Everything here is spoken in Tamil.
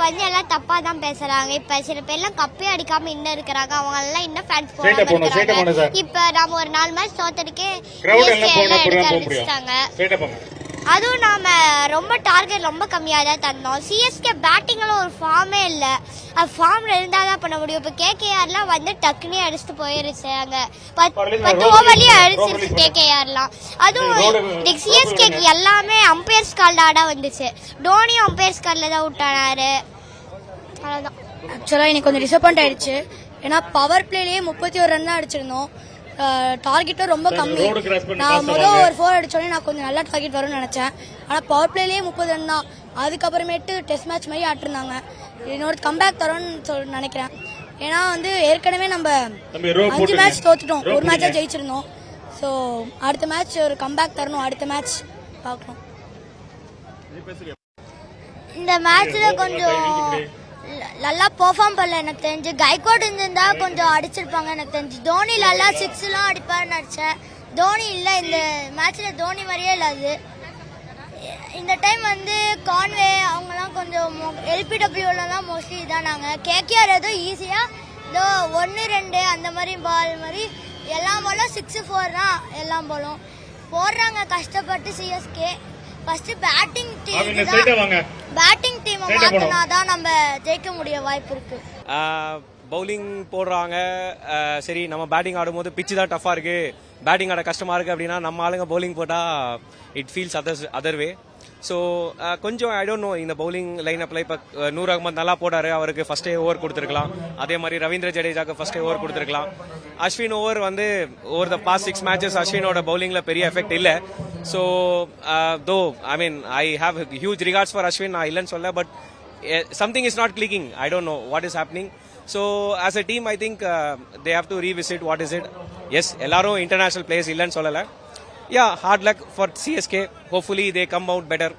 வந்து எல்லாம் தப்பா தான் பேசுறாங்க. இப்ப சில பேர்லாம் கப்பே அடிக்காம இன்னும் இருக்கிறாங்க, அவங்க எல்லாம் இன்னும் ஃபேன்ஸ் போறாங்க. இப்ப நாம ஒரு 4 மேட்ச் தோத்ததுக்கே எல்லாம் எடுக்க ஆரம்பிச்சிட்டாங்க. அதுவும் நாம ரொம்ப டார்கெட் ரொம்ப கம்மியா தான் தந்தோம். சிஎஸ்கே பேட்டிங்ல ஒரு ஃபார்மே இல்ல, அது ஃபார்ம்ல இருந்தாதான் பண்ண முடியும். இப்ப கேகேஆர்லாம் வந்து டக்குனே அடிச்சுட்டு போயிருச்சு, அங்க 10 ஓவர்லயே அடிச்சிருச்சு கேகேஆர்லாம். அதுவும் சிஎஸ்கேக்கு எல்லாமே அம்பையர்ஸ் கால்ல ஆடா வந்துச்சு. டோனியும் அம்பையர்ஸ் கால்ல தான் விட்டானாரு. அவ்வளவுதான். ஆக்சுவலா எனக்கு கொஞ்சம் டிசப்பாயிண்ட் ஆயிடுச்சு. ஏன்னா பவர் பிளேலயே 31 ரன் தான் அடிச்சிருந்தோம். டார்கெட்டும் ரொம்ப கம்மி. நான் முதல் ஒரு 4 அடிச்சோடனே நான் கொஞ்சம் நல்லா டார்கெட் வரும்னு நினைச்சேன். ஆனால் பவர் பிளேலேயே 30 ரன் தான். அதுக்கப்புறமேட்டு டெஸ்ட் மேட்ச் மாதிரி ஆட்டிருந்தாங்க. என்னோட கம்பேக் தரோன்னு நினைக்கிறேன். ஏன்னா வந்து ஏற்கனவே நம்ம 5 மேட்ச் தோத்துட்டோம், ஒரு மேட்சா ஜெயிச்சிருந்தோம். ஸோ அடுத்த மேட்ச் ஒரு கம்பேக் தரணும், அடுத்த மேட்ச் பார்க்கணும். இந்த மேட்ச்ல கொஞ்சம் நல்லா பெர்ஃபார்ம் பண்ணல எனக்கு தெரிஞ்சு. கைக்வாட் இருந்திருந்தா கொஞ்சம் அடிச்சிருப்பாங்க எனக்கு தெரிஞ்சு. தோனி நல்லா 6 அடிப்பாருன்னு நினைச்சேன். தோனி இல்லை இந்த மேட்ச்ல, தோனி மாதிரியே இல்லை. அது இந்த டைம் வந்து கான்வே அவங்கலாம் கொஞ்சம் எல்பிடபிள்யூல தான் மோஸ்ட்லி இதானாங்க. கேகேஆர் ஏதோ ஈஸியா ஏதோ 1-2 அந்த மாதிரி பால் மாதிரி எல்லா பாலும் 6-4 தான் எல்லா பாலும் போடுறாங்க கஷ்டப்பட்டு. சிஎஸ்கே ஃபர்ஸ்ட் பேட்டிங் டீம் மாத்தினாதான் நம்ம ஜெயிக்க முடிய வாய்ப்பு இருக்கு. பவுலிங் போடுறாங்க, சரி நம்ம பேட்டிங் ஆடும்போது பிச்சு தான் டஃபா இருக்கு, பேட்டிங் ஆட கஷ்டமா இருக்கு அப்படின்னா நம்ம ஆளுங்க பவுலிங் போட்டா it feels other way. So கொஞ்சம் ஐ டோன்ட் நோ, இந்த பவுலிங் லைன் அப்ல இப்போ நூர் அகமது நல்லா போட்டாரு, அவருக்கு ஃபர்ஸ்டே ஓவர் கொடுத்துருக்கலாம். அதே மாதிரி ரவீந்திர ஜடேஜாக்கு ஃபர்ஸ்டே ஓவர் கொடுத்துருக்கலாம். அஸ்வின் ஓவர் வந்து ஓவர் த பாஸ்ட் 6 மேட்சஸ் அஸ்வினோட பவுலிங்ல பெரிய எஃபெக்ட் இல்லை. So though I mean I have huge regards for Ashwin, நான் இல்லைன்னு சொல்ல. But something is not clicking. I don't know what is happening. So as a team I think they have to revisit what is it. Yes, ellarum international players illan sollala. Yeah, hard luck for CSK. Hopefully they come out better.